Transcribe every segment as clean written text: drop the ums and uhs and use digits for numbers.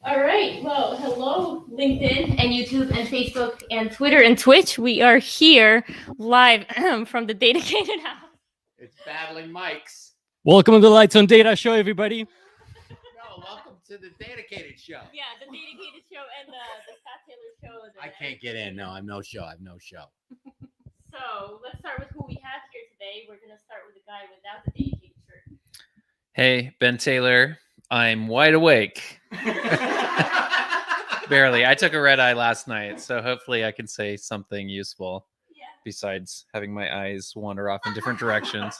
All right. Well, hello, LinkedIn and YouTube and Facebook and Twitter and Twitch. We are here live from the Dedicated House. It's battling mics. Welcome to the Lights on Data show, everybody. No, welcome to the Dedicated show. Yeah, the Dedicated show and the Scott Taylor show. I can't get in. No, I have no show. So let's start with who we have here today. We're going to start with the guy without the Dedicated shirt. Hey, Ben Taylor. I'm wide awake. Barely. I took a red eye last night, so hopefully I can say something useful besides having my eyes wander off in different directions.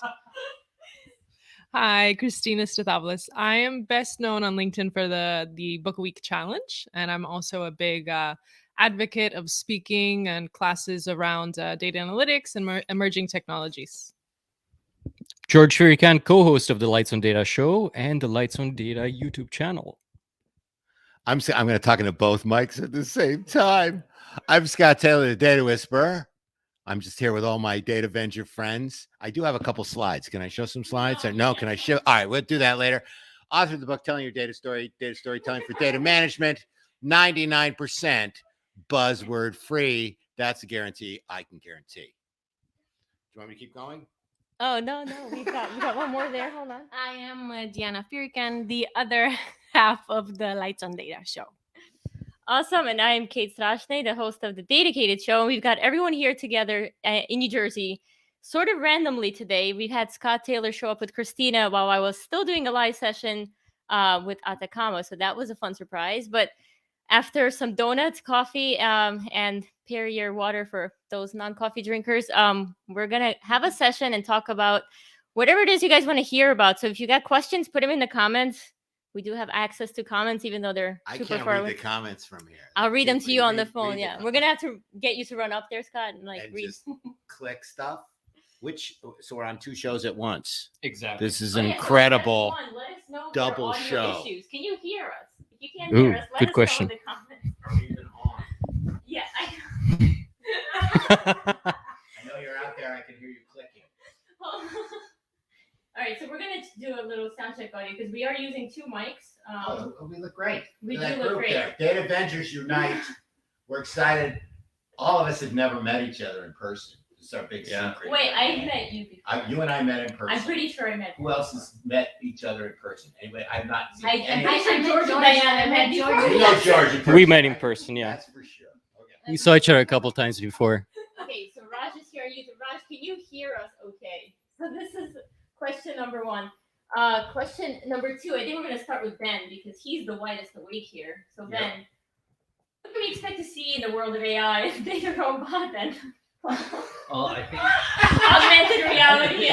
Hi, Christina Statopoulos. I am best known on LinkedIn for the Book a Week Challenge, and I'm also a big advocate of speaking and classes around data analytics and emerging technologies. George Furican, co-host of the Lights on Data show and the Lights on Data YouTube channel. I'm going to talk into both mics at the same time. I'm Scott Taylor, the Data Whisperer. I'm just here with all my Datavenger friends. I do have a couple slides. Can I show some slides? No, can I show? All right, we'll do that later. Author of the book, Telling Your Data Story, Data Storytelling for Data Management, 99% buzzword free. That's a guarantee I can guarantee. Do you want me to keep going? Oh, no. We got one more there. Hold on. I am Diana Furican, the other half of the Lights on Data show. Awesome. And I'm Kate Strachny, the host of the Dedicated show. And we've got everyone here together in New Jersey, sort of randomly today. We've had Scott Taylor show up with Christina while I was still doing a live session with Atacama. So that was a fun surprise. But after some donuts, coffee, and Perrier water for those non-coffee drinkers, we're going to have a session and talk about whatever it is you guys want to hear about. So if you got questions, put them in the comments. We do have access to comments, even though they're super far away. I can't read the comments from here. I'll read them to you on the phone. Yeah, we're gonna have to get you to run up there, Scott, and read. Just click stuff. So we're on two shows at once. Exactly. This is an incredible double show. Issues. Can you hear us? If you can't hear us, let good us question. know in the comments. Are we even on? Yeah, I know you're out there. I can hear you clicking. All right, so we're going to do a little sound check on you because we are using two mics. We look great. We do look great. Datavengers unite. We're excited. All of us have never met each other in person. This is our big secret. Wait, I met you before. You and I met in person. I'm pretty sure I met you. Who else has met each other in person? Anyway, I've not seen I'm pretty sure George and Diana met before. You know George in person. We met in person, yeah. That's for sure. Okay. We saw each other a couple times before. Okay, so Raj is here. Raj, can you hear us okay? So this is question number one. Question number two, I think we're going to start with Ben because he's the widest awake here. So Ben, what do we expect to see in the world of AI, data robot, and I think. augmented reality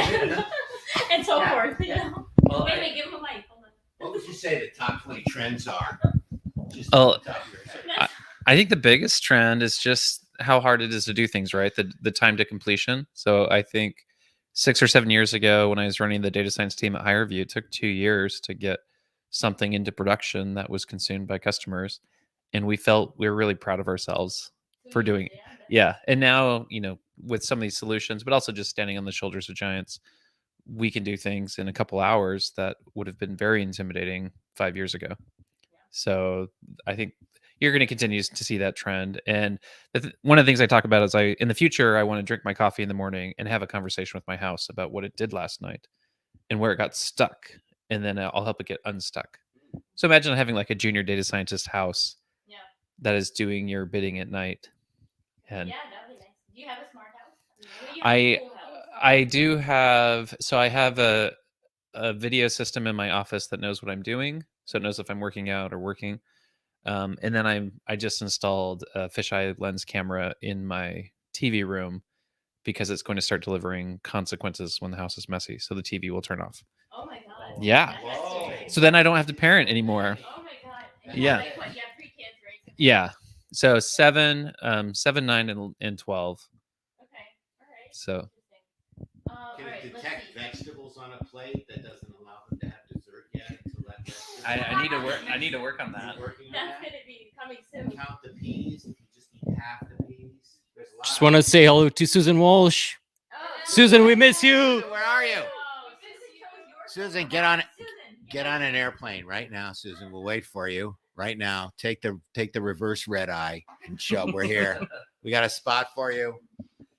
and so forth? You know? Well, Wait, give him a mic. Hold on. What would you say the top 20 trends are? Just Oh, off the top of your head. I think the biggest trend is just how hard it is to do things, right? The time to completion. So I think 6 or 7 years ago, when I was running the data science team at HireView, it took 2 years to get something into production that was consumed by customers. And we felt we were really proud of ourselves for doing it. Yeah. And now, with some of these solutions, but also just standing on the shoulders of giants, we can do things in a couple hours that would have been very intimidating 5 years ago. So I think you're going to continue to see that trend. And one of the things I talk about is in the future, I want to drink my coffee in the morning and have a conversation with my house about what it did last night and where it got stuck. And then I'll help it get unstuck. So imagine having like a junior data scientist house that is doing your bidding at night. And yeah, that'd be nice. Do you have a smart house? I do have, so I have a video system in my office that knows what I'm doing. So it knows if I'm working out or working. And then I just installed a fisheye lens camera in my TV room because it's going to start delivering consequences when the house is messy. So the TV will turn off. Oh my God. Yeah. So then I don't have to parent anymore. Oh my God. Yeah. Like what? You have 3 kids, right? Yeah. So 7, 9, and 12. Okay. All right. So. Can it detect vegetables on a plate that doesn't allow them to have dessert yet? I need to work on that. That's going to be coming soon. Count the peas. If you just eat half the peas. There's a lot. Just want to say hello to Susan Walsh. Susan, we miss you. Where are you? Susan, get on an airplane right now, Susan. We'll wait for you. right now. Take the reverse red eye and show we're here. We got a spot for you.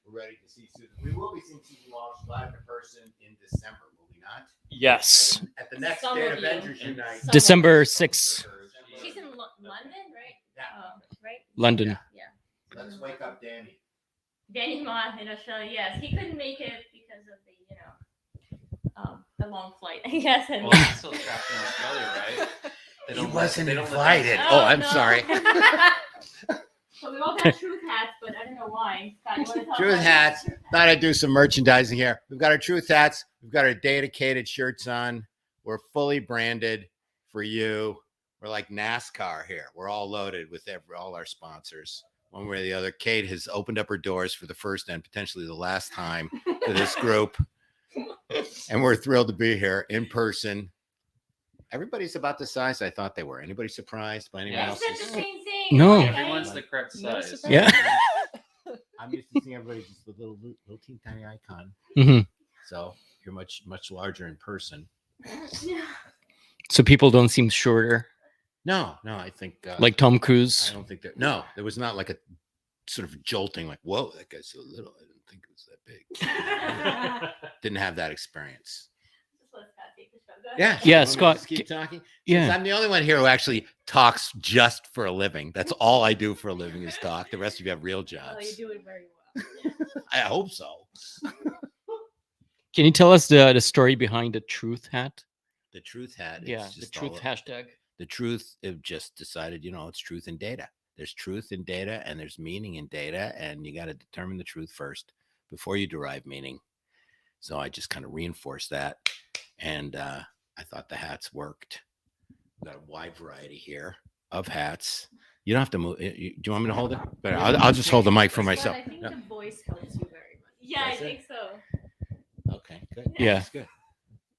We're ready to see Susan. We will be seeing Susan Walsh live in person in December, will we not? Yes. At the next Some of you. Datavengers Unite. December 6th. She's in London, right? Yeah. Right? London. Yeah. Let's wake up Danny. Danny Ma in Australia, yes. He couldn't make it because of the long flight, I guess. And Well, he's still trapped in Australia, right? He wasn't they don't let invited. them- Oh, I'm sorry. So we all got truth hats, but I don't know why. Scott, you want to tell Truth us? hats. Thought I'd do some merchandising here. We've got our truth hats. We've got our dedicated shirts on. We're fully branded for you. We're like NASCAR here. We're all loaded with all our sponsors. One way or the other. Kate has opened up her doors for the first and potentially the last time to this group. And we're thrilled to be here in person. Everybody's about the size I thought they were. Anybody surprised by anyone Yeah. You said the else's? same thing. No. okay? Everyone's the correct No size. surprise. Yeah. I'm used to seeing everybody just a little teeny tiny icon. hmm So you're much larger in person. So people don't seem shorter, No, I think like Tom I Cruise. don't think that. No, there was not like a sort of jolting, like, whoa, that guy's so little. I didn't think it was that big. Didn't have that experience. Just let Scott take the show. Go ahead. Yeah, Yeah, you want me to Scott, just keep talking. Yeah. Since I'm the only one here who actually talks just for a living. That's all I do for a living is talk. The rest of you have real Oh, jobs. you do it very well. I hope so. Can you tell us the story behind the truth hat? The truth hat. It's Yeah, the just truth all- hashtag. The truth. It just decided, it's truth in data. There's truth in data and there's meaning in data, and you got to determine the truth first before you derive meaning. So I just kind of reinforced that, and I thought the hats worked. We've got a wide variety here of hats. You don't have to move. Do you want me to hold it? But I'll just hold the mic for But myself. I think No. the voice helps you very much. Yeah, I Does it? think so. Okay, good. Yeah. That's good.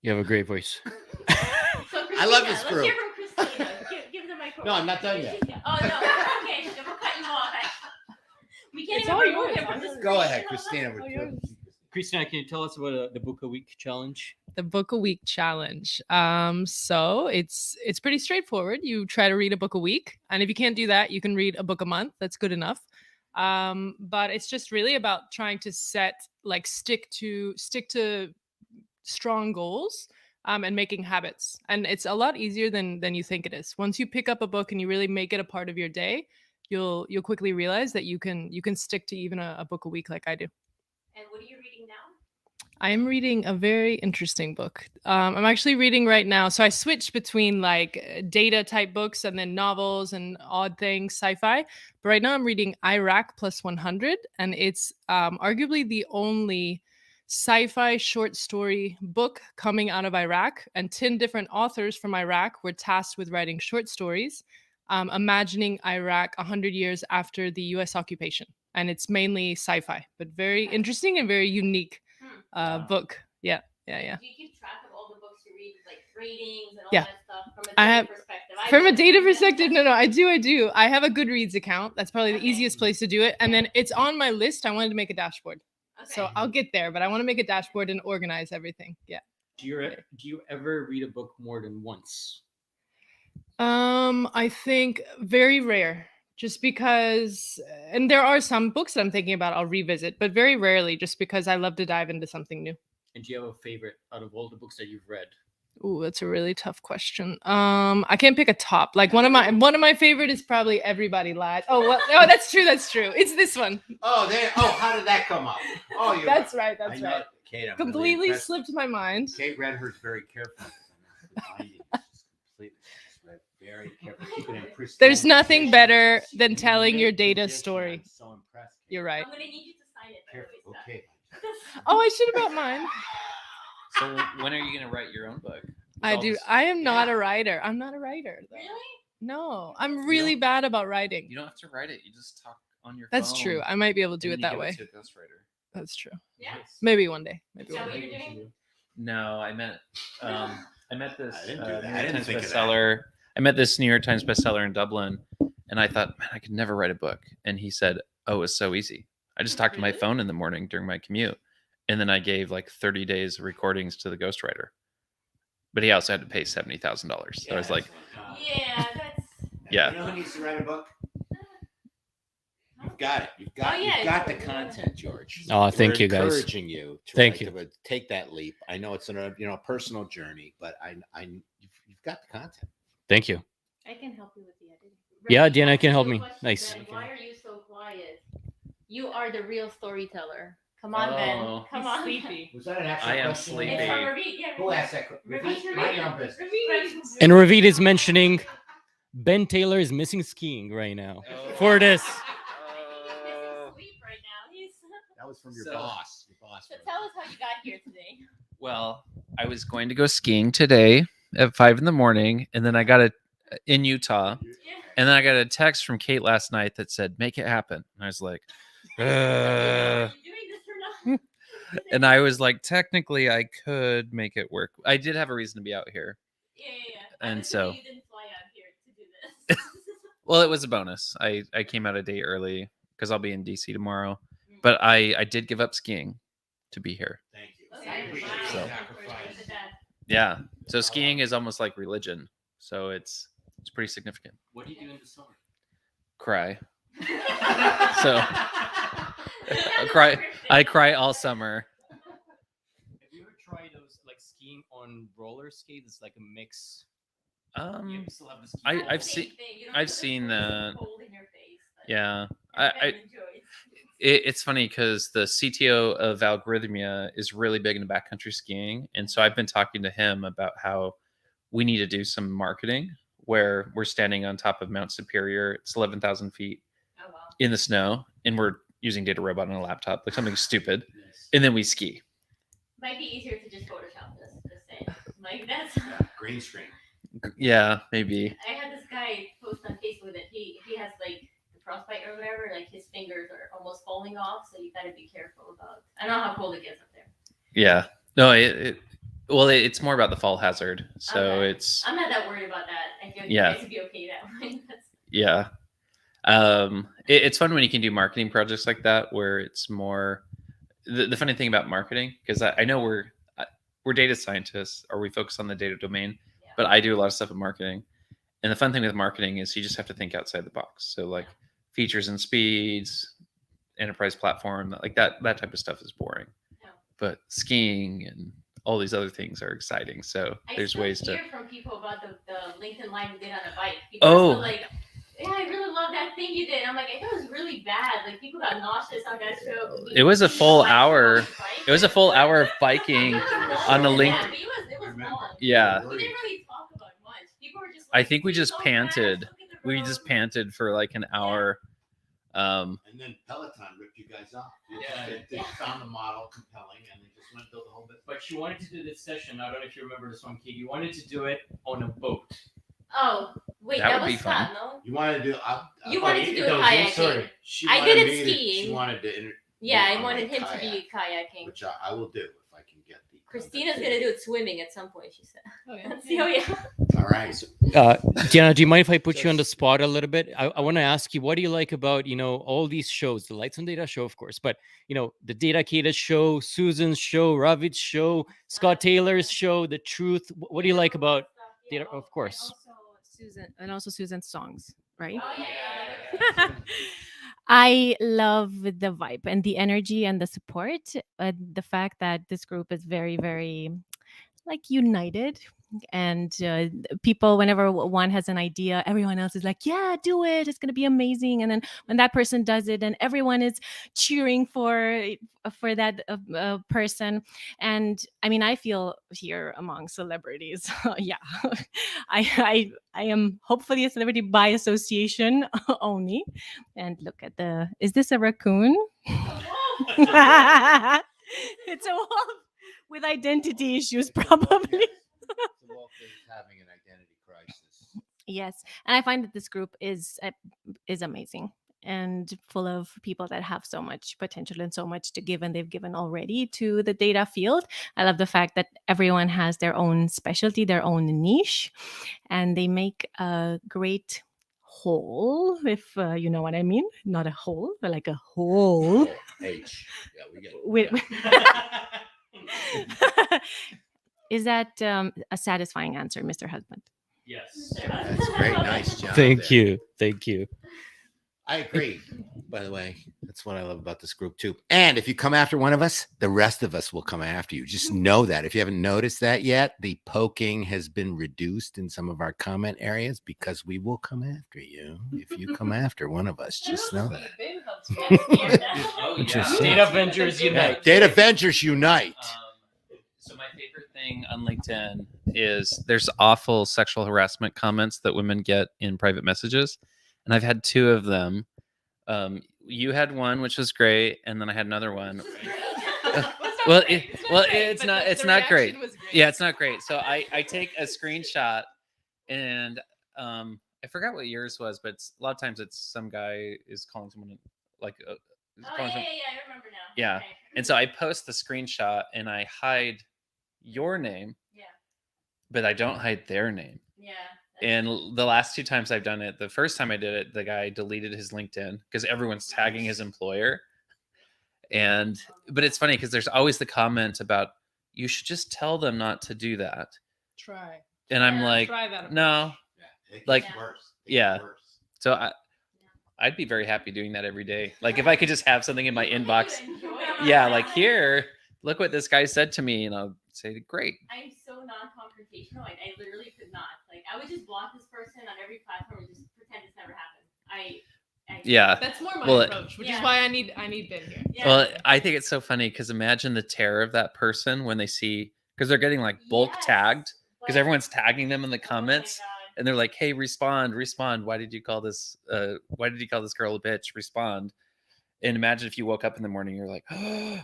You have a great voice. So I love Christina, this let's group. hear from Christina. Give the microphone. No, I'm not done yet. Oh no. Okay, then we'll cut you off. We can't It's even all remove yours. him from the screen. Go ahead, Christina. Oh, yours. Christina, can you tell us about the Book a Week challenge? The book a week challenge. So it's pretty straightforward. You try to read a book a week, and if you can't do that, you can read a book a month. That's good enough. But it's just really about trying to stick to strong goals and making habits. And it's a lot easier than you think it is. Once you pick up a book and you really make it a part of your day, you'll quickly realize that you can stick to even a book a week like I do. And what are you reading now? I am reading a very interesting book. I'm actually reading right now. So I switched between data type books and then novels and odd things, sci-fi. But right now I'm reading Iraq Plus 100, and it's arguably the only sci-fi short story book coming out of Iraq. And 10 different authors from Iraq were tasked with writing short stories, imagining Iraq 100 years after the U.S. occupation. And it's mainly sci-fi, but very interesting and very unique book. Yeah. Do you keep track of all the books you read, like ratings and all Yeah. that stuff from a I data have- perspective? From a data perspective, no, I do. I have a Goodreads account. That's probably the easiest place to do it. And then it's on my list. I wanted to make a dashboard. Okay. So I'll get there, but I want to make a dashboard and organize everything. Yeah. Do you ever read a book more than once? I think very rare. Just because, and there are some books that I'm thinking about I'll revisit, but very rarely, just because I love to dive into something new. And do you have a favorite out of all the books that you've read? Ooh, that's a really tough question. I can't pick a top. Like one of my favorite is probably Everybody Lies. Oh, well, no, that's true. It's this one. Oh, how did that come up? Oh, you. That's right. I That's know, right. Kate, I'm really Completely impressed. slipped my mind. Kate read hers very carefully. Very carefully. Keep it in pristine There's nothing condition. better than In telling mint your data condition. story. I'm so impressed. Kate. You're right. I'm gonna need you to sign it. by the way, Careful. Scott. Okay. Oh, I should have brought mine. So when are you going to write your own book? With I all do. this- I am not a writer. I'm not a writer. though. Really? No, I'm really bad about writing. You don't have to write it. You just talk on your That's phone. true. I might be able to do and it then that you way. give it to a ghostwriter. That's true. Yeah. Maybe one day. Is that what you're doing? No, I met this I didn't do New that. I York didn't Times think of that. bestseller. I met this New York Times bestseller in Dublin, and I thought, man, I could never write a book. And he said, "Oh, it's so easy. I just talked to my Really? phone in the morning during my commute, and then I gave like 30 days of recordings to the ghostwriter." But he also had to pay $70,000. So I was like, Yeah, Yeah. You know who needs to write a book? You've got it. You've got the content, George. Oh, thank We're you, guys. Encouraging you to Thank to take that leap. I know it's a personal journey, but you've got the content. Thank you. I can help you with the editing. Yeah, Diana can help me. Nice. Ben, why are you so quiet? You are the real storyteller. Come on, Ben. Come He's on. sleepy. Was that an actual I am question? sleepy. It's from Ravid. Yeah, Who asked that? Mind your own business. And Ravid is mentioning Ben Taylor is missing skiing right now for this. He's asleep right now. That was from your So- boss. So tell us how you got here today. Well, I was going to go skiing today at 5 a.m, and then I got in Utah, and then I got a text from Kate last night that said, "Make it happen." And I was like, Are you doing this or not? and I was like, technically, I could make it work. I did have a reason to be out here. Yeah. And I'm assuming so- you didn't fly out here to do this. Well, it was a bonus. I came out a day early because I'll be in DC tomorrow, but I did give up skiing to be here. Thank you. Okay. So- Wow. Yeah. So skiing is almost like religion. So it's pretty significant. What do you do in the summer? Cry. So I cry all summer. Have you ever tried those like skiing on roller skates? It's like a mix. You still have the ski I've seen that. Yeah. I It's funny because the CTO of Algorithmia is really big into backcountry skiing. And so I've been talking to him about how we need to do some marketing where we're standing on top of Mount Superior. It's 11,000 feet Oh wow. in the snow, and we're using Data Robot on a laptop, like something stupid. And then we ski. Might be easier to just Photoshop this. Just saying. Like that's. Green screen. Yeah, maybe. I had this guy post on Facebook that he has like the frostbite or whatever, like his fingers are almost falling off, so you gotta be careful about. I don't know how cold it gets up there. Yeah. No, it's more about the fall hazard. So Okay. it's I'm not that worried about that. I feel like Yeah. you guys would be okay that way. yeah. It's fun when you can do marketing projects like that where it's more the funny thing about marketing, because I know we're data scientists or we focus on the data domain, Yeah. but I do a lot of stuff in marketing. And the fun thing with marketing is you just have to think outside the box. So like features and speeds, enterprise platform, like that type of stuff is boring. Yeah. But skiing and all these other things are exciting. So there's ways to. I hear from people about the LinkedIn live we did on a bike. People Oh. are still like, yeah, I really love that thing you did. I'm like, I thought it was really bad. Like people got nauseous on that show. It was a full Like, hour. on the bike. It was a full hour of biking It was on the long, link. yeah, but it was long. Yeah. We didn't really talk about much. People were just I like, think we "Please just go panted. fast, look at the We road." just panted for like an hour. And then Peloton ripped you guys off. Yeah. They found the model compelling and they just went to build the whole bit. But she wanted to do this session. I don't know if you remember this one, Kate. You wanted to do it on a boat. Oh, wait, That that, would was be fun. Scott, no? You wanted to do. You wanted to do it kayaking. She I wanted did it me to- skiing. She wanted to. Yeah, I on wanted a him to kayak, be kayaking. which I will do if I can get the. Christina's gonna do it swimming at some point, she said. Oh, yeah. See, oh yeah. All right. Diana, do you mind if I put you on the spot a little bit? I want to ask you, what do you like about, all these shows, the Lights on Data show, of course, but, the Data Kata show, Susan's show, Ravid's show, Scott Taylor's show, The Truth. What do you like about data? Of course. Also Susan's songs, right? Oh yeah. I love the vibe and the energy and the support. The fact that this group is very, very united. And people, whenever one has an idea, everyone else is like, yeah, do it. It's going to be amazing. And then when that person does it, and everyone is cheering for that person. And I mean, I feel here among celebrities. Yeah, I am hopefully a celebrity by association only. And look at is this a raccoon? It's a wolf with identity issues, probably. The wolf is having an identity crisis. Yes, and I find that this group is amazing and full of people that have so much potential and so much to give, and they've given already to the data field. I love the fact that everyone has their own specialty, their own niche, and they make a great whole, if you know what I mean. Not a whole, but like a whole. H. Yeah, we get it. With, Yeah. Is that a satisfying answer, Mr. Husband? Yes. That's great. Nice job. Thank there. you. Thank you. I agree. By the way, that's what I love about this group too. And if you come after one of us, the rest of us will come after you. Just know that. If you haven't noticed that yet, the poking has been reduced in some of our comment areas because we will come after you. If you come after one of us, just know that. Oh, Just Datavengers unite. Datavengers unite. So my favorite thing on LinkedIn is there's awful sexual harassment comments that women get in private messages, and I've had 2 of them. You had one which was great, and then I had another one. It's not great. Yeah, it's not great. So I take a screenshot, and I forgot what yours was, but a lot of times it's some guy is calling someone like. I remember now. Yeah, Okay. and so I post the screenshot and I hide your name. Yeah. But I don't hide their name. Yeah. And the last 2 times I've done it, the first time I did it, the guy deleted his LinkedIn because everyone's tagging his employer. But it's funny because there's always the comment about you should just tell them not to do that. Try. And I'm Yeah, like, Try that. no. Like, worse. yeah. So I'd be very happy doing that every day. Like if I could just have something in my inbox. Yeah, like here, look what this guy said to me, and I'll say, great. I'm so non-confrontational. I literally could not. Like, I would just block this person on every platform and just pretend it's never happened. Yeah. That's more my Well, approach, which is why I need Ben here. Yeah. Well, I think it's so funny because imagine the terror of that person when they see, because they're getting like bulk tagged because But- everyone's tagging them in the comments. Oh my God. And they're like, hey, respond. Why did you call this girl a bitch? Respond. And imagine if you woke up in the morning, you're like, oh,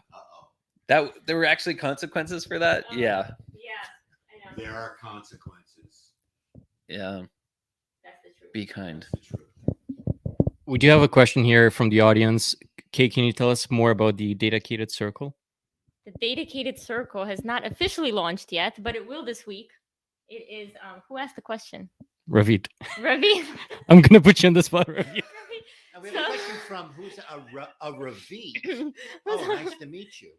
that there were actually consequences for that. Yeah. Yeah, I know. There are consequences. Yeah. That's the truth. Be kind. That's the truth. We do have a question here from the audience. Kay, can you tell us more about the dedicated circle? The dedicated circle has not officially launched yet, but it will this week. It is who asked the question? Ravid. Ravi. I'm going to put you on the spot, Ravid. And we have a question from who's a Ravi. Oh, nice to meet you.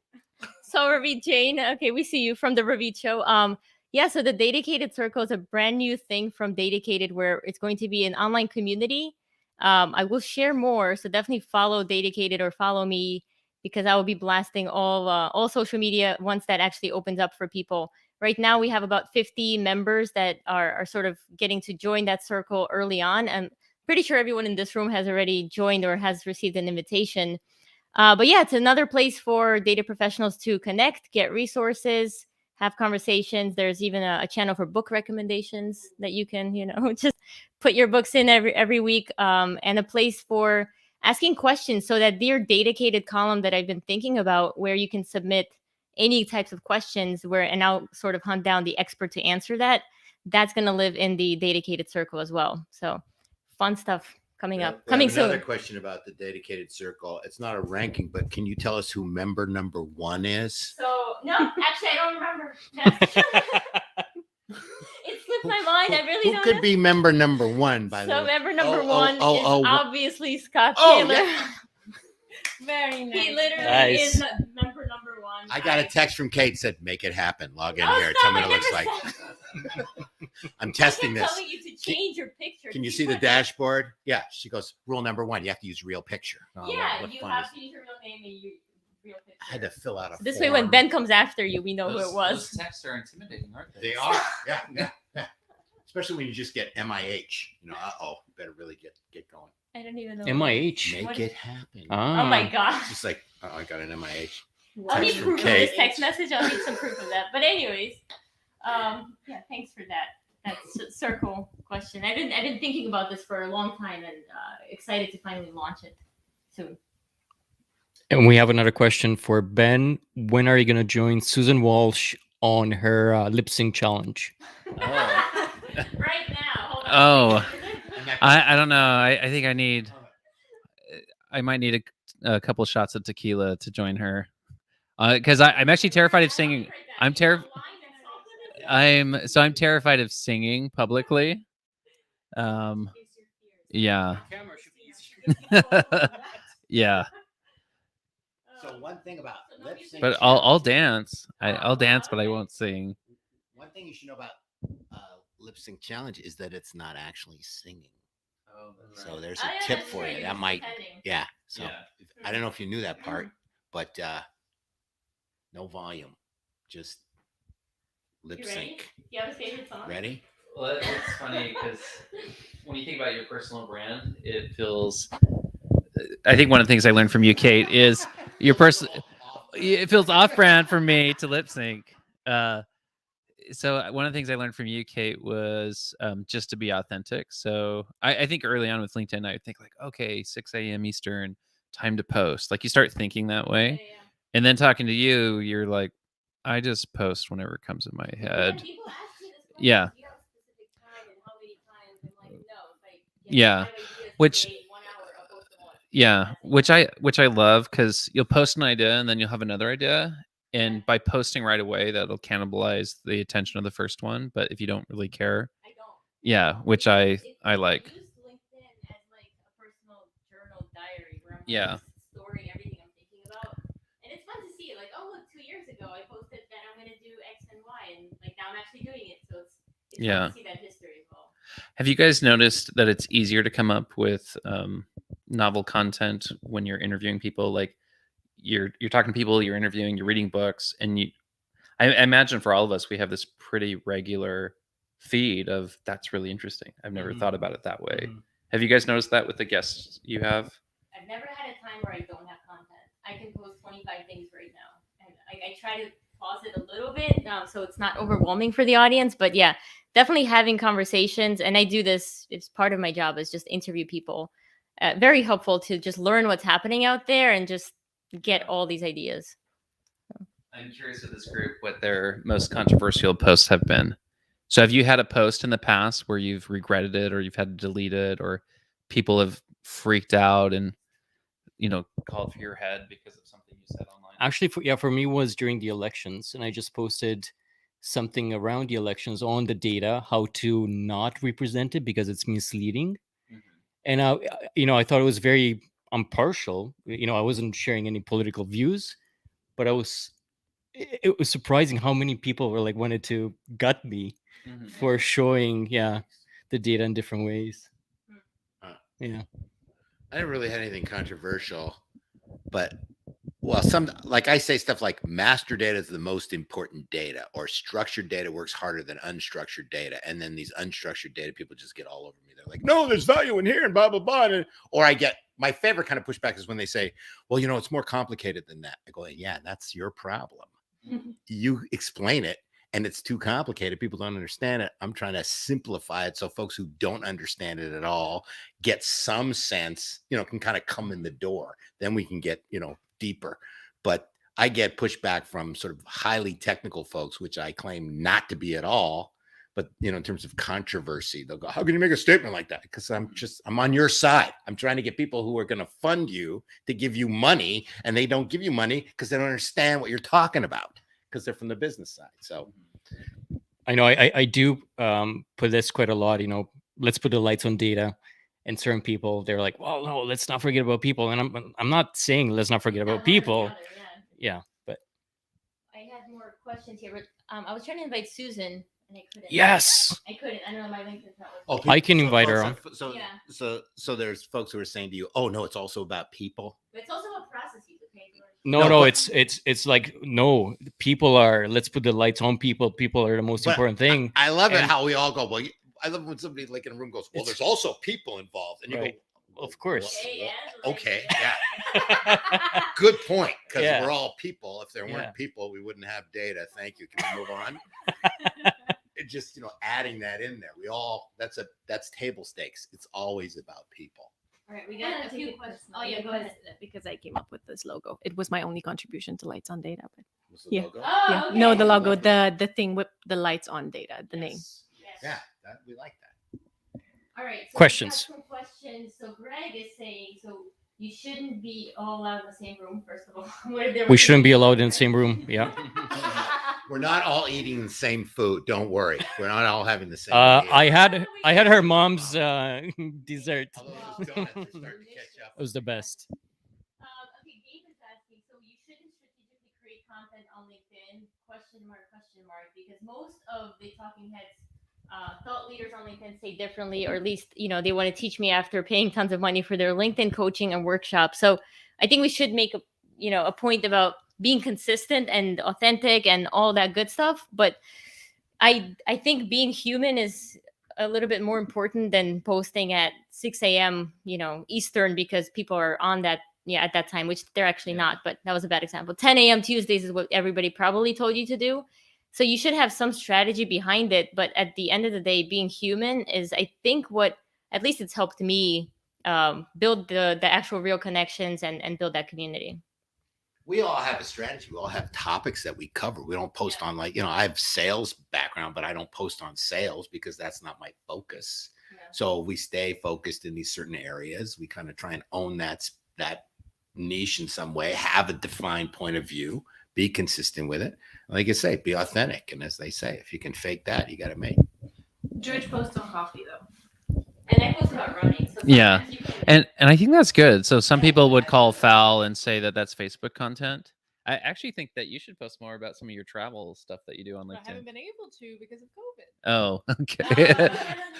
So Ravi Jane, okay, we see you from the Ravi show. Yeah, so the dedicated circle is a brand new thing from Dedicated where it's going to be an online community. I will share more, so definitely follow Dedicated or follow me because I will be blasting all social media once that actually opens up for people. Right now, we have about 50 members that are sort of getting to join that circle early on. I'm pretty sure everyone in this room has already joined or has received an invitation. But yeah, it's another place for data professionals to connect, get resources, have conversations. There's even a channel for book recommendations that you can, just put your books in every week, and a place for asking questions. So that dear dedicated column that I've been thinking about, where you can submit any types of questions, and I'll sort of hunt down the expert to answer that. That's going to live in the dedicated circle as well. So fun stuff coming up, coming soon. Another question about the dedicated circle. It's not a ranking, but can you tell us who member number 1 is? So no, actually, I don't remember. That's true. It slipped my mind. I really Who don't could know. be member number 1? By the way, So member number Oh, one oh, is oh, obviously Scott Oh, Taylor. yeah. Very nice. He literally Nice. is member number 1. I got a text from Kate said, "Make it happen. Log in Oh, here. stop, Tell me what I it looks like." never I'm I testing kept this. telling you to change your picture. Can you Did see the put- dashboard? Yeah. She goes, rule number 1, you have to use real picture. Oh, Yeah, what you fun have is to use your real name and your real picture. I had to fill out a So this way, when form. Ben comes after you, we know who it Those was. texts are intimidating, aren't They are. Yeah. Especially when you just get MIH. Better really get going. I don't even know. MIH. Make What- it happen. Oh my gosh. It's just like, I got an MIH. I'll need Text from proof of Kate. this text message. I'll need some proof of that. But anyways, yeah, thanks for that circle question. I've been thinking about this for a long time and excited to finally launch it soon. And we have another question for Ben. When are you going to join Susan Walsh on her lip sync challenge? Right now. Hold on. Oh. And that- I don't know. I think I might need a couple shots of tequila to join her. Because I'm actually terrified of singing. I'm terrified of singing publicly. Yeah. Yeah. So one thing about lip sync, But I'll dance. I'll dance, but I won't sing. One thing you should know about lip sync challenge is that it's not actually singing. Oh, So there's a tip for you. That might, yeah. So I don't know if you knew that part, but no volume, just lip sync. Do you have a favorite song? Ready? Well, it's funny because when you think about your personal brand, it feels. I think one of the things I learned from you, Kate, is your person. It feels off-brand for me to lip sync. So one of the things I learned from you, Kate, was just to be authentic. So I think early on with LinkedIn, I would think like, okay, 6 a.m. Eastern, time to post. Like you start thinking that way. Yeah. And then talking to you, you're like, I just post whenever it comes in my head. People ask you this question, Yeah. do you have a specific time and how many times? I'm like, no, it's like, Yeah. 5 ideas Which- today, 1 hour, I'll post them all. Yeah, which I love because you'll post an idea and then you'll have another idea, and by posting right away, that'll cannibalize the attention of the first one. But if you don't really care, I don't. yeah, which I I like. use LinkedIn as like a personal journal diary where I'm Yeah. just storing everything I'm thinking about. And it's fun to see, like, oh, look, 2 years ago I posted that I'm going to do X and Y, and like now I'm actually doing it. So it's Yeah. fun to see that history as well. Have you guys noticed that it's easier to come up with novel content when you're interviewing people? Like you're talking to people, you're interviewing, you're reading books, and I imagine for all of us, we have this pretty regular feed of that's really interesting. I've never thought about it that way. Have you guys noticed that with the guests you have? I've never had a time where I don't have content. I can post 25 things right now. And I try to pause it a little bit so it's not overwhelming for the audience. But yeah, definitely having conversations. And I do this, it's part of my job is just interview people. Very helpful to just learn what's happening out there and just get all these ideas. I'm curious with this group what their most controversial posts have been. So have you had a post in the past where you've regretted it or you've had to delete it or people have freaked out and called for your head because of something you said online? Actually, for me was during the elections, and I just posted something around the elections on the data, how to not represent it because it's misleading. And I thought it was very impartial. I wasn't sharing any political views, but it was surprising how many people were like wanted to gut me for showing the data in different ways. Yeah. I never really had anything controversial, but some like I say stuff like master data is the most important data, or structured data works harder than unstructured data. And then these unstructured data people just get all over me. They're like, no, there's value in here and blah, blah, blah. Or I get my favorite kind of pushback is when they say, well, it's more complicated than that. I go, yeah, that's your problem. You explain it and it's too complicated. People don't understand it. I'm trying to simplify it so folks who don't understand it at all get some sense, can kind of come in the door. Then we can get, deeper. But I get pushback from sort of highly technical folks, which I claim not to be at all. But, in terms of controversy, they'll go, how can you make a statement like that? Because I'm on your side. I'm trying to get people who are going to fund you to give you money, and they don't give you money because they don't understand what you're talking about because they're from the business side. So I know I do put this quite a lot, let's put the lights on data. And certain people, they're like, well, no, let's not forget about people. And I'm not saying let's not forget about people. Yeah, but I had more questions here, but I was trying to invite Susan and I couldn't. Yes. I couldn't. I don't know, my LinkedIn was. I can invite her on. So there's folks who are saying to you, oh no, it's also about people. But it's also about processes, okay? No, it's like, no, people are, let's put the lights on people. People are the most important thing. I love it how we all go, well, I love when somebody like in a room goes, well, there's also people involved. And you go, of course. Okay, yeah. Good point. Because we're all people. If there weren't people, we wouldn't have data. Thank you. Can we move on? It just, adding that in there. That's table stakes. It's always about people. All right, we got a few questions. Oh yeah, go ahead. Because I came up with this logo. It was my only contribution to Lights on Data. But Logo? Oh, yeah. okay. No, the logo, the thing with the lights on data, the name. Yeah, we like that. All right. So questions. We got some questions. So Greg is saying, so you shouldn't be all allowed in the same room. First of all, we shouldn't be allowed in the same room. Yeah. We're not all eating the same food. Don't worry. We're not all having the same. I had her mom's dessert. Those donuts are starting to catch up. It was the best. Okay, Gabe is asking, so you shouldn't strategically create content on LinkedIn? Question mark. Because most of the talking heads thought leaders on LinkedIn say differently, or at least, they want to teach me after paying tons of money for their LinkedIn coaching and workshops. So I think we should make a point about being consistent and authentic and all that good stuff. But I think being human is a little bit more important than posting at 6 a.m. Eastern, because people are on that at that time, which they're actually not. But that was a bad example. 10 a.m. Tuesdays is what everybody probably told you to do. So you should have some strategy behind it. But at the end of the day, being human is, I think, what at least it's helped me build the actual real connections and build that community. We all have a strategy. We all have topics that we cover. We don't post on, like, I have sales background, but I don't post on sales because that's not my focus. Yeah. So we stay focused in these certain areas. We kind of try and own that niche in some way, have a defined point of view, be consistent with it. Like I say, be authentic. And as they say, if you can fake that, you got to make. George posts on coffee though. And I post about running. So yeah. And I think that's good. So some people would call foul and say that that's Facebook content. I actually think that you should post more about some of your travel stuff that you do on LinkedIn. I haven't been able to because of COVID. Oh, okay.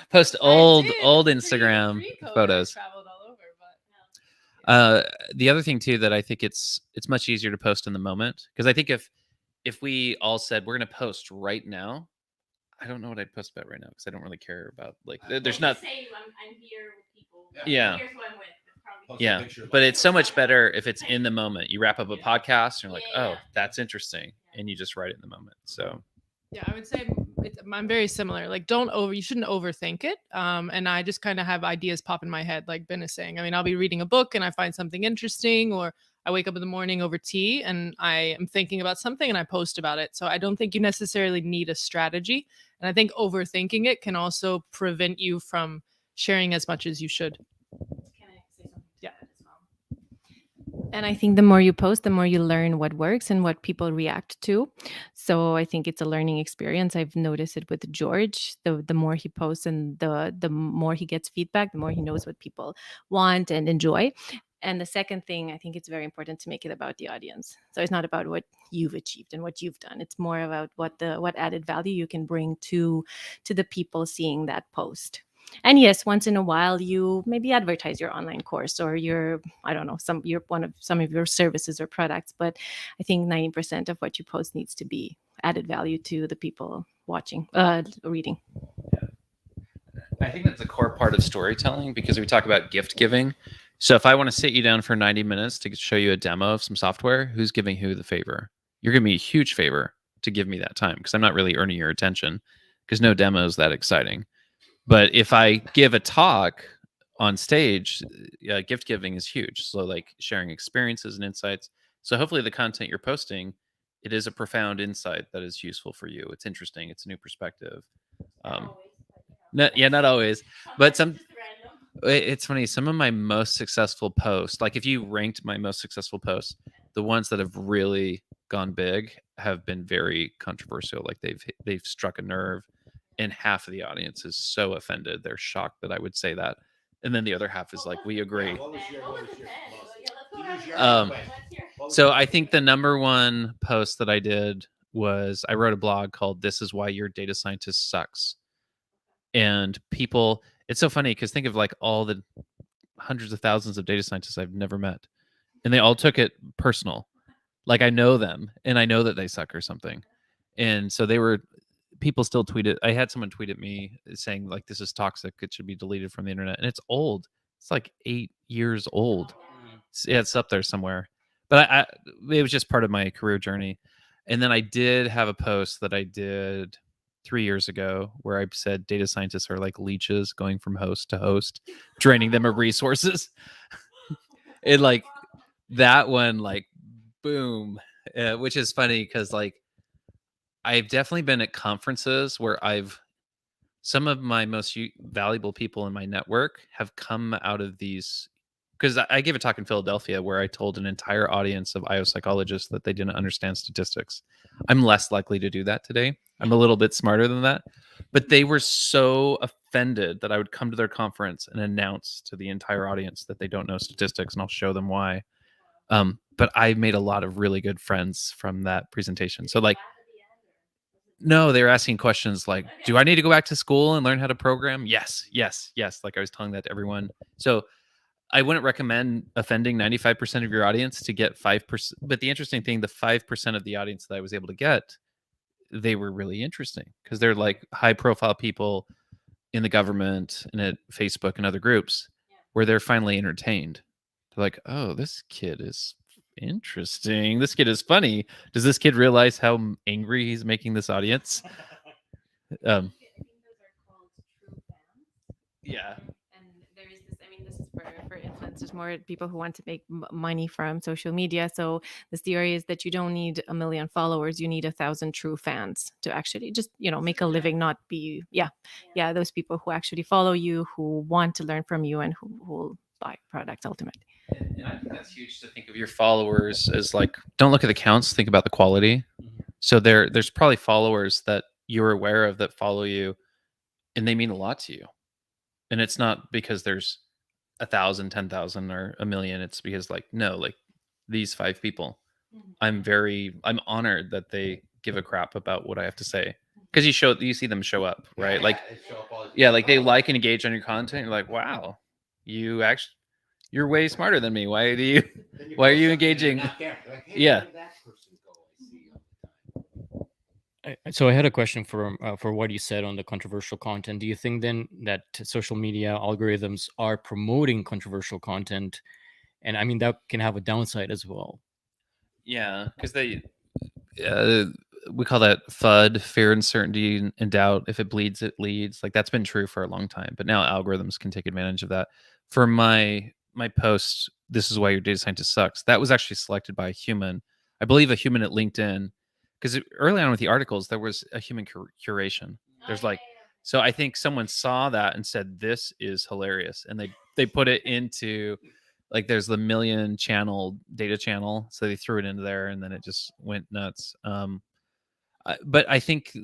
Post old Instagram photos. I traveled all over, but the other thing too that I think it's much easier to post in the moment, because I think if we all said we're going to post right now, I don't know what I'd post about right now because I don't really care about, like, there's not. Say I'm here with people. Yeah. Here's who I'm with. Yeah, but it's so much better if it's in the moment. You wrap up a podcast and you're like, oh, that's interesting, and you just write it in the moment. So yeah, I would say I'm very similar. Like, you shouldn't overthink it. And I just kind of have ideas pop in my head, like Ben is saying. I mean, I'll be reading a book and I find something interesting, or I wake up in the morning over tea and I am thinking about something and I post about it. So I don't think you necessarily need a strategy. And I think overthinking it can also prevent you from sharing as much as you should. Can I say something? Yeah. And I think the more you post, the more you learn what works and what people react to. So I think it's a learning experience. I've noticed it with George. The more he posts and the more he gets feedback, the more he knows what people want and enjoy. And the second thing, I think it's very important to make it about the audience. So it's not about what you've achieved and what you've done. It's more about what added value you can bring to the people seeing that post. And yes, once in a while, you maybe advertise your online course or some of your services or products. But I think 90% of what you post needs to be added value to the people watching, reading. I think that's a core part of storytelling, because we talk about gift giving. So if I want to sit you down for 90 minutes to show you a demo of some software, who's giving who the favor? You're giving me a huge favor to give me that time, because I'm not really earning your attention, because no demo is that exciting. But if I give a talk on stage, gift giving is huge. So, like, sharing experiences and insights. So hopefully the content you're posting, it is a profound insight that is useful for you. It's interesting. It's a new perspective. Not always, but it's funny. Some of my most successful posts, like if you ranked my most successful posts, the ones that have really gone big have been very controversial. Like they've struck a nerve. And half of the audience is so offended. They're shocked that I would say that. And then the other half is like, we agree. So I think the number one post that I did was, I wrote a blog called "This is Why Your Data Scientist Sucks." And people, it's so funny because think of like all the hundreds of thousands of data scientists I've never met. And they all took it personal. Like, I know them and I know that they suck or something. And so people still tweet it. I had someone tweet at me saying, like, this is toxic. It should be deleted from the internet. And it's old. It's like 8 years old. Yeah, it's up there somewhere. But it was just part of my career journey. And then I did have a post that I did 3 years ago where I said data scientists are like leeches going from host to host, draining them of resources. And like that one, like, boom, which is funny because, like, I've definitely been at conferences where some of my most valuable people in my network have come out of these, because I gave a talk in Philadelphia where I told an entire audience of IO psychologists that they didn't understand statistics. I'm less likely to do that today. I'm a little bit smarter than that. But they were so offended that I would come to their conference and announce to the entire audience that they don't know statistics, and I'll show them why. But I made a lot of really good friends from that presentation. So, like, No, they were asking questions like, do I need to go back to school and learn how to program? Yes. Like I was telling that to everyone. So I wouldn't recommend offending 95% of your audience to get 5%. But the interesting thing, the 5% of the audience that I was able to get, they were really interesting because they're like high profile people in the government and at Facebook and other groups where they're finally entertained. They're like, oh, this kid is interesting. This kid is funny. Does this kid realize how angry he's making this audience? Yeah. And there is this, I mean, this is for influencers, more people who want to make money from social media. So the theory is that you don't need 1 million followers. You need 1,000 true fans to actually just, make a living, not be, those people who actually follow you, who want to learn from you, and who will buy products ultimately. And I think that's huge to think of your followers as like, don't look at the counts, think about the quality. So there's probably followers that you're aware of that follow you and they mean a lot to you. And it's not because there's 1,000, 10,000 or 1 million. It's because like, no, like these 5 people, I'm honored that they give a crap about what I have to say. Because you see them show up, right? Like, like they like and engage on your content. You're like, wow, you're way smarter than me. Why are you engaging? Yeah. So I had a question for what you said on the controversial content. Do you think then that social media algorithms are promoting controversial content? And I mean, that can have a downside as well. Yeah, because we call that FUD, fear, uncertainty, and doubt. If it bleeds, it leads. Like that's been true for a long time, but now algorithms can take advantage of that. For my post, this is why your data scientist sucks. That was actually selected by a human. I believe a human at LinkedIn, because early on with the articles, there was a human curation. There's like, so I think someone saw that and said, this is hilarious. And they put it into like, there's the 1 million channel data channel. So they threw it into there and then it just went nuts. But I think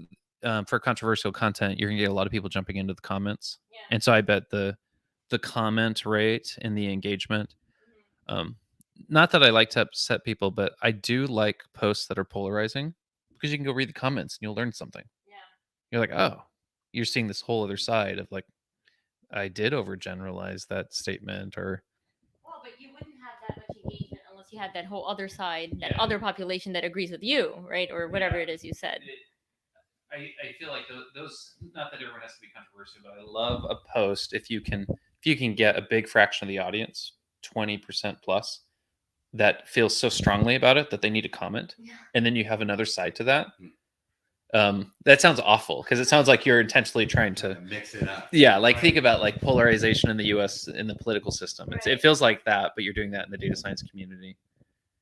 for controversial content, you're gonna get a lot of people jumping into the comments. Yeah. And so I bet the comment rate and the engagement, not that I like to upset people, but I do like posts that are polarizing because you can go read the comments and you'll learn something. Yeah. You're like, oh, you're seeing this whole other side of like, I did overgeneralize that statement or. Well, but you wouldn't have that much engagement unless you had that whole other side, that other population that agrees with you, right? Or whatever it is you said. I feel like those, not that everyone has to be controversial, but I love a post if you can get a big fraction of the audience, 20% plus, that feels so strongly about it that they need to comment. Yeah. And then you have another side to that. That sounds awful because it sounds like you're intentionally trying to mix it up. Yeah, like think about like polarization in the U.S. in the political system. Right. It feels like that, but you're doing that in the data science community.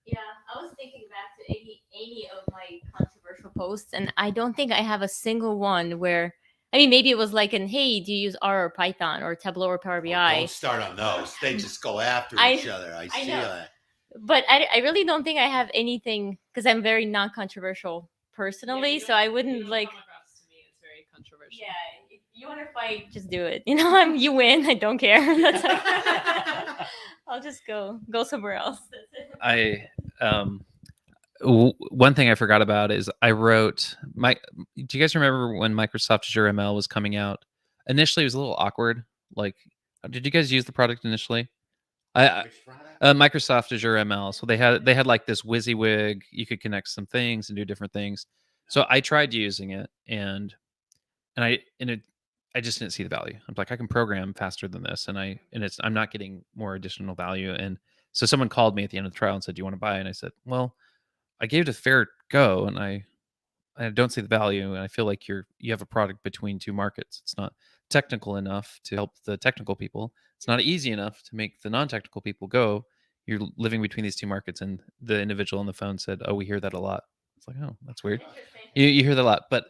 Yeah, I was thinking back to any of my controversial posts, and I don't think I have a single one where, I mean, maybe it was like, hey, do you use R or Python or Tableau or Power BI? Don't start on those. They just go after each other. I see that. But I really don't think I have anything because I'm very non-controversial personally, so I wouldn't like. Come across to me as very controversial. Yeah, if you want to fight, just do it. You win. I don't care. That's I'll just go somewhere else. One thing I forgot about is I wrote do you guys remember when Microsoft Azure ML was coming out? Initially, it was a little awkward. Like, did you guys use the product initially? Microsoft Azure ML. So they had like this WYSIWYG. You could connect some things and do different things. So I tried using it and I just didn't see the value. I'm like, I can program faster than this, and I'm not getting more additional value. And so someone called me at the end of the trial and said, "Do you want to buy?" And I said, "Well, I gave it a fair go, and I don't see the value, and I feel like you have a product between two markets. It's not technical enough to help the technical people. It's not easy enough to make the non-technical people go. You're living between these two markets." And the individual on the phone said, "Oh, we hear that a lot." It's like, "Oh, that's weird." You hear that a lot. But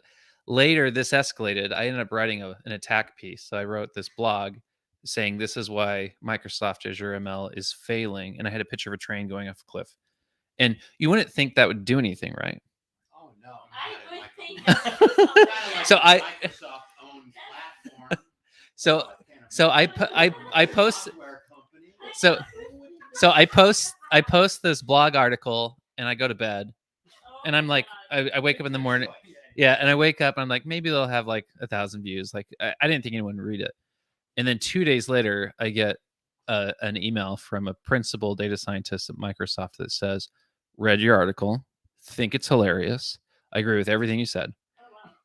later, this escalated. I ended up writing an attack piece. So I wrote this blog saying this is why Microsoft Azure ML is failing, and I had a picture of a train going off a cliff. And you wouldn't think that would do anything, right? Oh no! I would think. So I. Microsoft owns platform. So I post. So I post this blog article and I go to bed, and I'm like, I wake up in the morning. Yeah, and I wake up and I'm like, maybe they'll have like 1,000 views. Like I didn't think anyone would read it. And then 2 days later, I get an email from a principal data scientist at Microsoft that says, read your article, think it's hilarious. I agree with everything you said.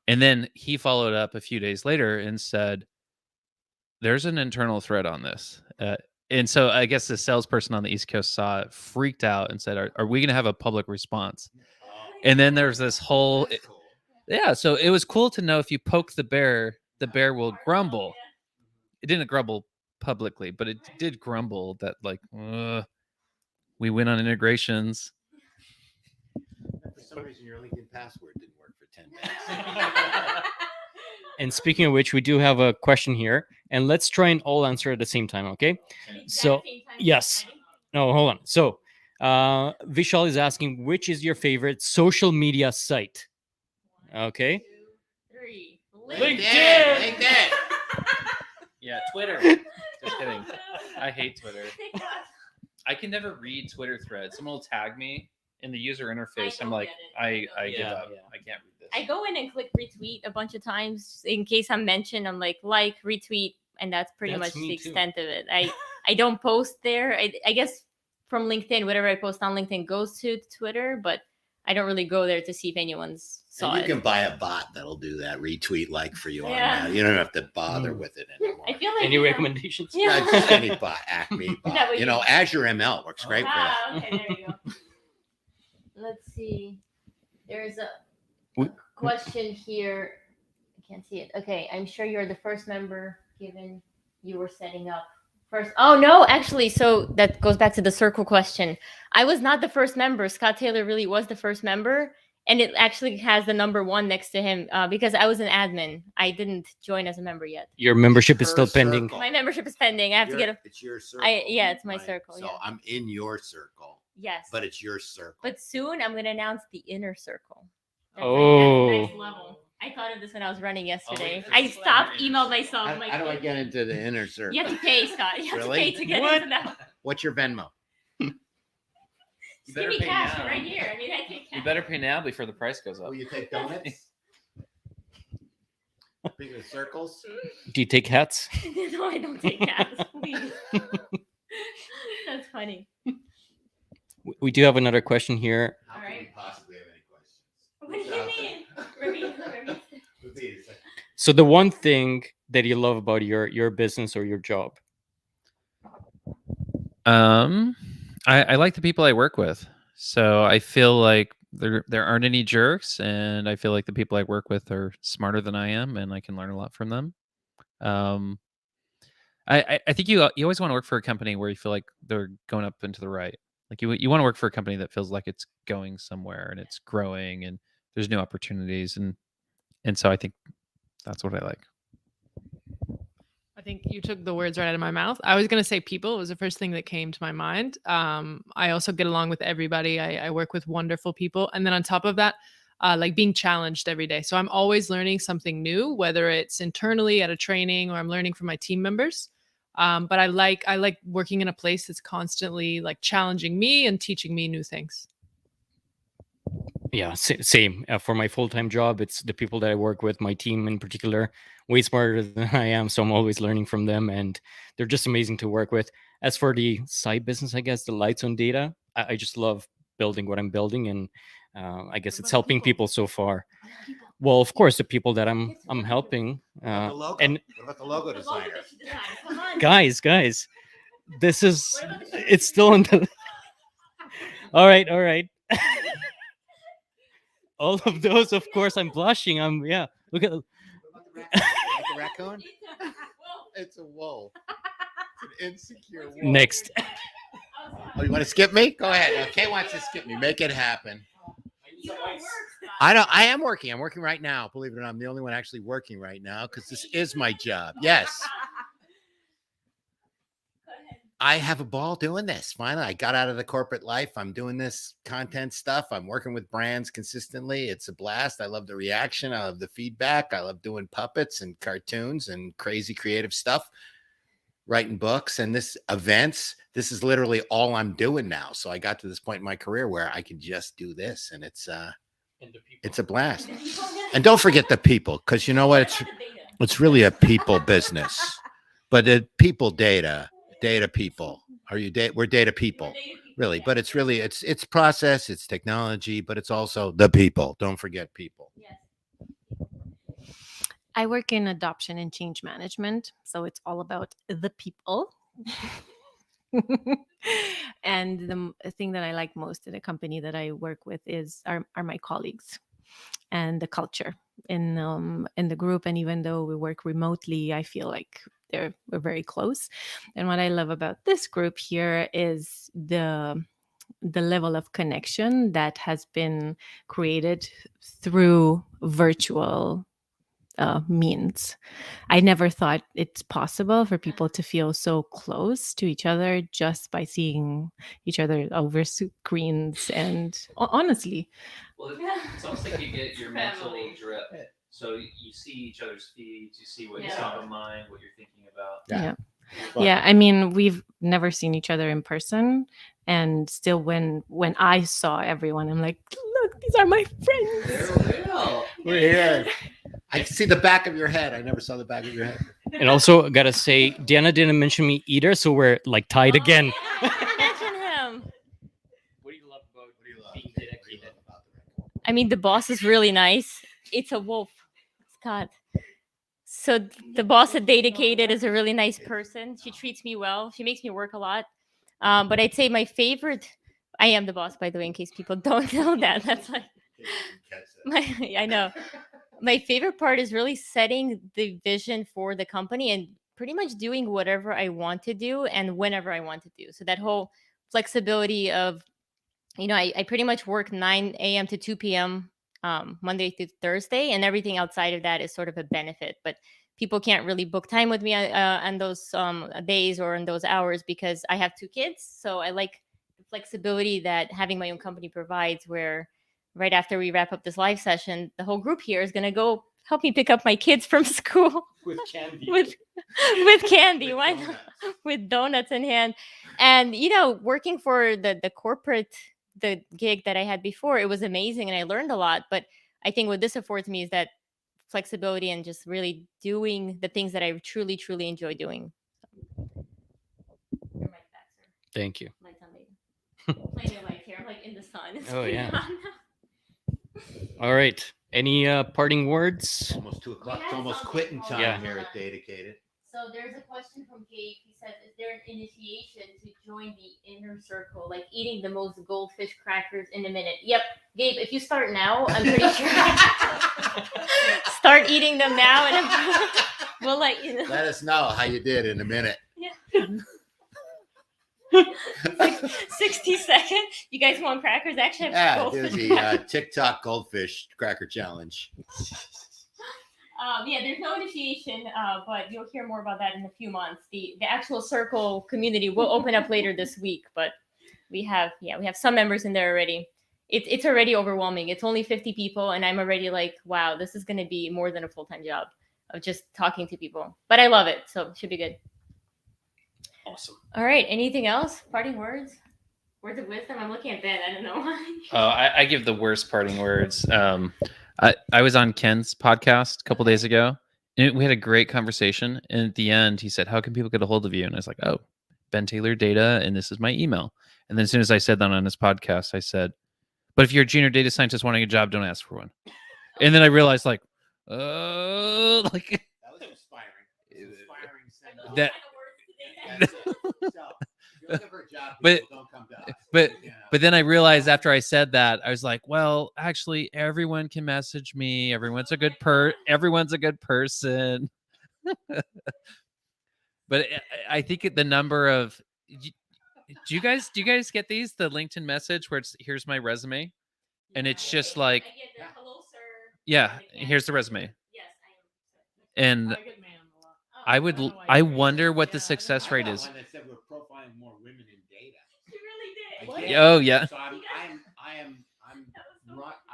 And then he followed up a few days later and said, there's an internal thread on this. And so I guess the salesperson on the East Coast saw it, freaked out, and said, are we going to have a public response? And then there's this whole, yeah, so it was cool to know if you poke the bear will grumble. It didn't grumble publicly, but it did grumble that, like, we went on integrations. For some reason, your LinkedIn password didn't work for 10 minutes. And speaking of which, we do have a question here, and let's try and all answer at the same time, okay? So, yes. No, hold on. So, Vishal is asking, which is your favorite social media site? Okay. 2, 3. LinkedIn. Yeah, Twitter. Just kidding. I hate Twitter. I can never read Twitter threads. Someone will tag me in the user interface. I'm like, I give up. Yeah. I can't read this. I go in and click retweet a bunch of times in case I'm mentioned. I'm like, retweet, and that's pretty That's much me the too. extent of it. I don't post there. I guess from LinkedIn, whatever I post on LinkedIn goes to Twitter, but I don't really go there to see if anyone's saw And you it. can buy a bot that'll do that retweet like for you Yeah. on that. You don't have to bother with it anymore. I feel like Any recommendations? Yeah. Not just any bot, Acme bot. That would You be- know, Azure ML works great for that. Okay, there you go. Let's see. There's a We- question here. I can't see it. Okay, I'm sure you're the first member given you were setting up first. Oh, no, actually. So that goes back to the circle question. I was not the first member. Scott Taylor really was the first member. And it actually has the number 1 next to him because I was an admin. I didn't join as a member yet. Your membership is Her still pending. circle. My membership is pending. I have to get a. It's your circle. Yeah, it's my right? circle. So Yeah. I'm in your circle, Yes. but it's your circle. But soon I'm going to announce the inner circle. That's Oh. that's next level. I thought of this when I was running yesterday. wait, I stopped, emailed myself. How do I get into the inner circle? You have to pay, Scott. You have Really? to pay to get What? into that. What's your Venmo? Just give me cash right here. I mean, I take cash. You better pay now before the price goes up. Will you take donuts? Speaking of circles, Do you take hats? No, I don't take cash. Please. That's funny. We do have another question here. how All can right. we possibly have any questions? What do you mean? Repeat. Repeat it. So the one thing that you love about your business or your job? I like the people I work with. So I feel like there aren't any jerks, and I feel like the people I work with are smarter than I am, and I can learn a lot from them. I think you always want to work for a company where you feel like they're going up and to the right. Like you want to work for a company that feels like it's going somewhere and it's growing and there's new opportunities, and so I think that's what I like. I think you took the words right out of my mouth. I was going to say people. It was the first thing that came to my mind. I also get along with everybody. I work with wonderful people. And then on top of that, like being challenged every day. So I'm always learning something new, whether it's internally at a training or I'm learning from my team members. But I like working in a place that's constantly like challenging me and teaching me new things. Yeah, same. For my full-time job, it's the people that I work with, my team in particular, way smarter than I am. So I'm always learning from them, and they're just amazing to work with. As for the side business, I guess the Lights on Data, I just love building what I'm building, and I guess it's helping people so far. Well, of course, the people that I'm helping. What about the logo? And What about the logo designer? Come on. guys, this is it's still in the. All right. All of those, of course, I'm blushing. Look at What about the raccoon? You like the raccoon? It's a wolf. It's an insecure wolf. next. Oh, you want to skip me? Go ahead. Kay wants to skip me. Make it happen. I am working. I'm working right now. Believe it or not, I'm the only one actually working right now because this is my job. Yes. I have a ball doing this. Finally, I got out of the corporate life. I'm doing this content stuff. I'm working with brands consistently. It's a blast. I love the reaction. I love the feedback. I love doing puppets and cartoons and crazy creative stuff, writing books and this events. This is literally all I'm doing now. So I got to this point in my career where I can just do this, and it's a blast. And don't forget the people, because you know what? It's really a people business. But the people data people. We're data people, really. But it's really it's process, it's technology, but it's also the people. Don't forget people. I work in adoption and change management, so it's all about the people. And the thing that I like most at a company that I work with are my colleagues and the culture in the group. And even though we work remotely, I feel like we're very close. And what I love about this group here is the level of connection that has been created through virtual means. I never thought it's possible for people to feel so close to each other just by seeing each other over screens. And honestly, Well, it's almost like you get your mental drip. So you see each other's feeds, you see what's top of mind, what you're thinking about. Yeah. I mean, we've never seen each other in person, and still, when I saw everyone, I'm like, look, these are my friends. They're real. We're here. I see the back of your head. I never saw the back of your head. And also, gotta say, Diana didn't mention me either, so we're like tied again. Mention him. What do you love about being dedicated? I mean, the boss is really nice. It's a wolf, Scott. So the boss at Dedicated is a really nice person. She treats me well. She makes me work a lot. But I'd say my favorite. I am the boss, by the way, in case people don't know that. That's like I know. My favorite part is really setting the vision for the company and pretty much doing whatever I want to do and whenever I want to do. So that whole flexibility of, I pretty much work 9 a.m. to 2 p.m. Monday through Thursday, and everything outside of that is sort of a benefit. But people can't really book time with me on those days or in those hours because I have 2 kids. So I like the flexibility that having my own company provides, where right after we wrap up this live session, the whole group here is going to go help me pick up my kids from school With candy. with candy. Why not? With donuts in hand. And working for the corporate, the gig that I had before, it was amazing and I learned a lot. But I think what this affords me is that flexibility and just really doing the things that I truly enjoy doing. Your mic back, sir. Thank you. Lights on, baby. Plenty of lights here. I'm like in the sun. It's Oh, yeah. on. All right. Any parting words? Almost 2 o'clock. It's almost quitting time here at Dedicated. So there's a question from Gabe. He says, is there an initiation to join the inner circle, like eating the most goldfish crackers in a minute? Yep. Gabe, if you start now, I'm pretty sure. Start eating them now, and we'll let you know. Let us know how you did in a minute. Yeah. 60 seconds. You guys want crackers? Actually, I have There's goldfish the crackers. TikTok goldfish cracker challenge. There's no initiation, but you'll hear more about that in a few months. The actual circle community will open up later this week, but we have some members in there already. It's already overwhelming. It's only 50 people, and I'm already like, wow, this is going to be more than a full-time job of just talking to people. But I love it, so it should be good. Awesome. All right. Anything else? Parting words? Words of wisdom? I'm looking at Ben. I don't know why. I give the worst parting words. I was on Ken's podcast a couple days ago, and we had a great conversation. And at the end, he said, "How can people get a hold of you?" And I was like, "Oh, Ben Taylor Data, and this is my email." And then as soon as I said that on his podcast, I said, "But if you're a junior data scientist wanting a job, don't ask for one." And then I realized, like, That was inspiring. That. But then I realized after I said that, I was like, well, actually, everyone can message me. Everyone's a good person. But I think the number of do you guys get these, the LinkedIn message where it's here's my resume, and it's just like, yeah, here's the resume. And I wonder what the success rate is. When they said we're profiling more women in data. She really did. Oh yeah. So I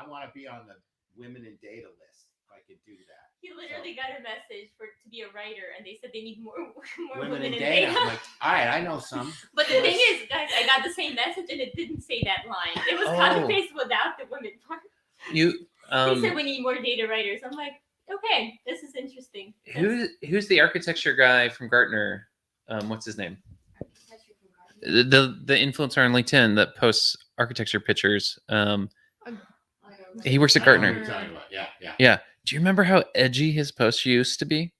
want to be on the women in data list if I could do that. He literally got a message to be a writer, and they said they need more women in data. I'm like, all right, I know some. But the thing is, guys, I got the same message, and it didn't say that line. It was copy paste without the women part. He said we need more data writers. I'm like, okay, this is interesting. Who's the architecture guy from Gartner? What's his name? The influencer on LinkedIn that posts architecture pictures. He works at Gartner. Yeah. Do you remember how edgy his posts used to be?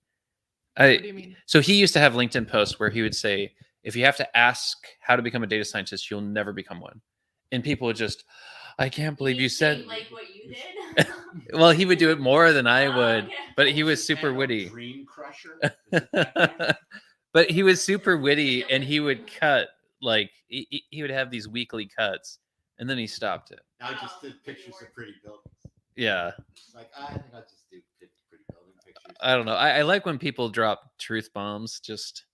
What do you mean? So he used to have LinkedIn posts where he would say, if you have to ask how to become a data scientist, you'll never become one. And people would just, I can't believe you said like what you did. Well, he would do it more than I would, but he was super witty. Dream crusher. But he was super witty, and he would cut like he would have these weekly cuts, and then he stopped it. I just did pictures of pretty buildings. Yeah. Like I think I'll just do pretty building pictures. I don't know. I like when people drop truth bombs just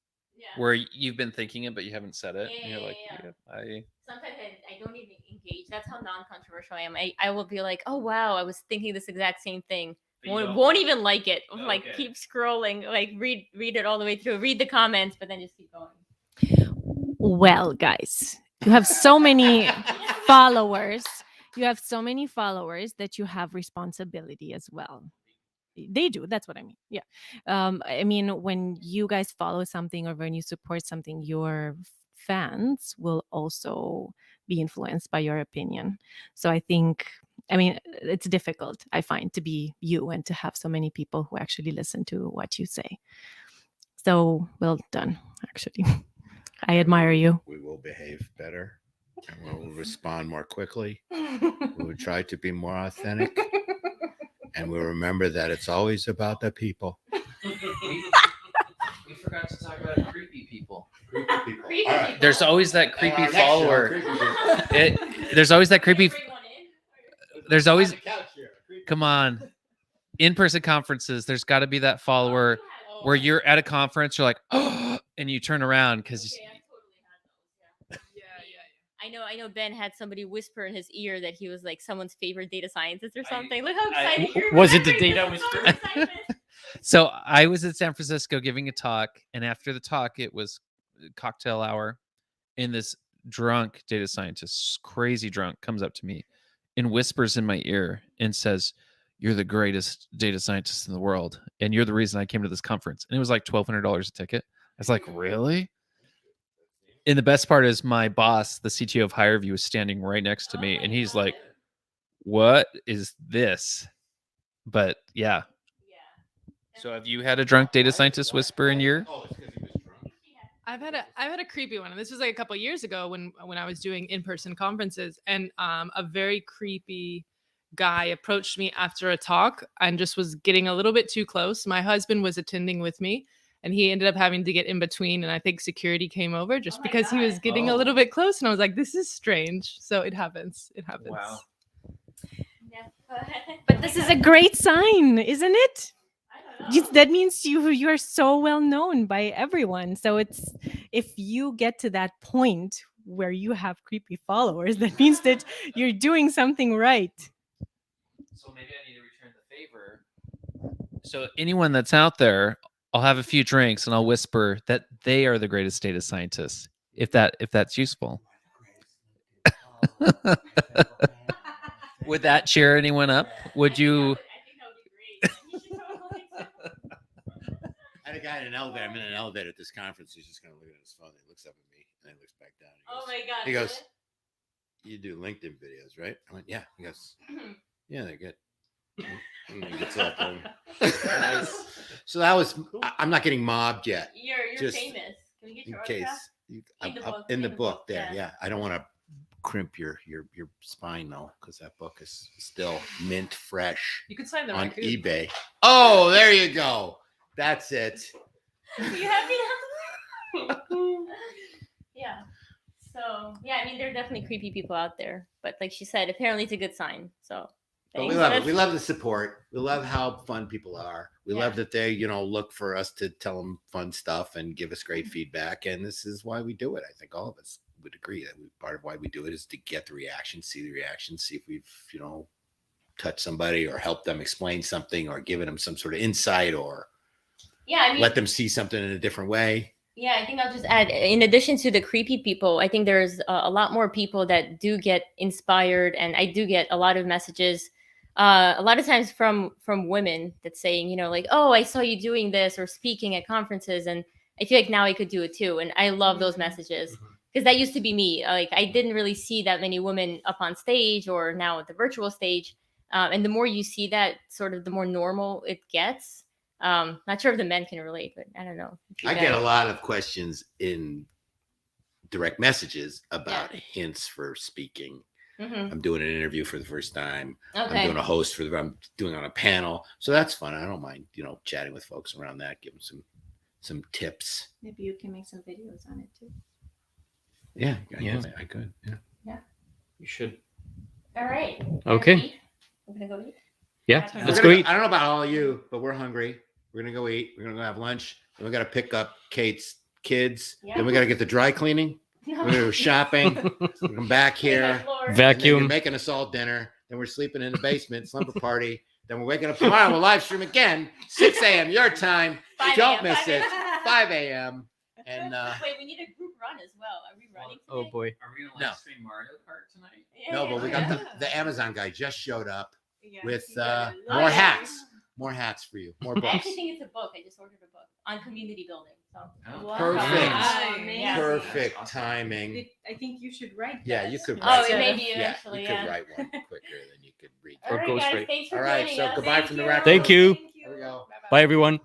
where you've been thinking it, but you haven't said it. And you're like, Sometimes I don't even engage. That's how non-controversial I am. I will be like, oh wow, I was thinking this exact same thing. Won't even like it. Okay. Like keep scrolling, like read it all the way through, read the comments, but then just keep going. Well, guys, you have so many followers. You have so many followers that you have responsibility as well. They do. That's what I mean. Yeah. I mean, when you guys follow something or when you support something, your fans will also be influenced by your opinion. So I think, I mean, it's difficult, I find, to be you and to have so many people who actually listen to what you say. So well done, actually. I admire you. We will behave better and we'll respond more quickly. We'll try to be more authentic. And we'll remember that it's always about the people. We forgot to talk about creepy people. Right. There's always that creepy follower. There's always that creepy. There's always. Come on. In-person conferences, there's got to be that follower where you're at a conference, you're like, oh, and you turn around because. I know Ben had somebody whisper in his ear that he was like someone's favorite data scientist or something. Look how excited you're. Was it the data whisperer? So I was in San Francisco giving a talk, and after the talk, it was cocktail hour, and this drunk data scientist, crazy drunk, comes up to me and whispers in my ear and says, "You're the greatest data scientist in the world, and you're the reason I came to this conference." And it was like $1,200 a ticket. I was like, "Really?" And the best part is my boss, the CTO of HireVue, was standing right next to me, and he's like, "What is this?" But yeah. So have you had a drunk data scientist whisper in your ear? Oh, it's because he was drunk. I've had a creepy one, and this was like a couple of years ago when I was doing in-person conferences, and a very creepy guy approached me after a talk and just was getting a little bit too close. My husband was attending with me, and he ended up having to get in between, and I think security came over just because he was getting a little bit close, and I was like, this is strange. So it happens. Wow. But this is a great sign, isn't it? That means you are so well known by everyone. So it's, if you get to that point where you have creepy followers, that means that you're doing something right. So maybe I need to return the favor. So anyone that's out there, I'll have a few drinks and I'll whisper that they are the greatest data scientists, if that's useful. Would that cheer anyone up? Would you? I think that would be great. I had a guy in an elevator. I'm in an elevator at this conference. He's just kind of looking at his phone. He looks up at me and he looks back down. Oh my god! He goes, "You do LinkedIn videos, right?" I went, "Yeah." He goes, "Yeah, they're good." So that was. I'm not getting mobbed yet. You're just famous. Can we get your in case in the book there. Yeah, I don't want to crimp your spine though, because that book is still mint fresh. You can sign the on raccoon. eBay. Oh, there you go. That's it. Are you happy now? Yeah. So yeah, I mean, there are definitely creepy people out there, but like she said, apparently it's a good sign. So. But we love it. We love the support. We love how fun people are. We love that they, look for us to tell them fun stuff and give us great feedback. And this is why we do it. I think all of us would agree that part of why we do it is to get the reaction, see the reaction, see if we've, touched somebody or helped them explain something or given them some sort of insight or let them see something in a different way. Yeah, I think I'll just add, in addition to the creepy people, I think there's a lot more people that do get inspired, and I do get a lot of messages a lot of times from women that's saying, you know, like, oh, I saw you doing this or speaking at conferences, and I feel like now I could do it too. And I love those messages because that used to be me. Like, I didn't really see that many women up on stage or now at the virtual stage. And the more you see that, sort of the more normal it gets. Not sure if the men can relate, but I don't know. I get a lot of questions in direct messages about hints for speaking. I'm doing an interview for the first time. Okay. I'm doing a host I'm doing on a panel. So that's fun. I don't mind, you know, chatting with folks around that, give them some tips. Maybe you can make some videos on it too. Yeah. I could. Yeah. You should. All right. Okay. We're gonna go eat. Yeah. We're Let's go eat. I don't know about all of you, but we're hungry. We're gonna go eat. We're gonna go have lunch. Then we got to pick up Kate's kids. Yeah. Then we got to get the dry cleaning. We're gonna go shopping. We come back here. Vacuum. You're making us all dinner. Then we're sleeping in the basement, slumber party. Then we're waking up tomorrow. We'll live stream again, 6 a.m. your time. 5 Don't a.m., miss 5 it. a.m. 5 a.m. And wait, we need a group run as well. Are we running today? Oh boy. Are we gonna No. live stream Mario Kart tonight? no, but we got the Amazon guy just showed up with Yeah. more hats. More hats for you. More I books. actually think it's a book. I just ordered a book on community building. So. Oh. Perfect. Yeah. Perfect timing. I think you should write. Yeah, you that. could Oh, write yeah, it. maybe Yeah, eventually. you could write one quicker than you could read. All right, go guys, straight. thanks for All right, joining so us. goodbye from the rec Thank room. you. Here we go. Bye, everyone.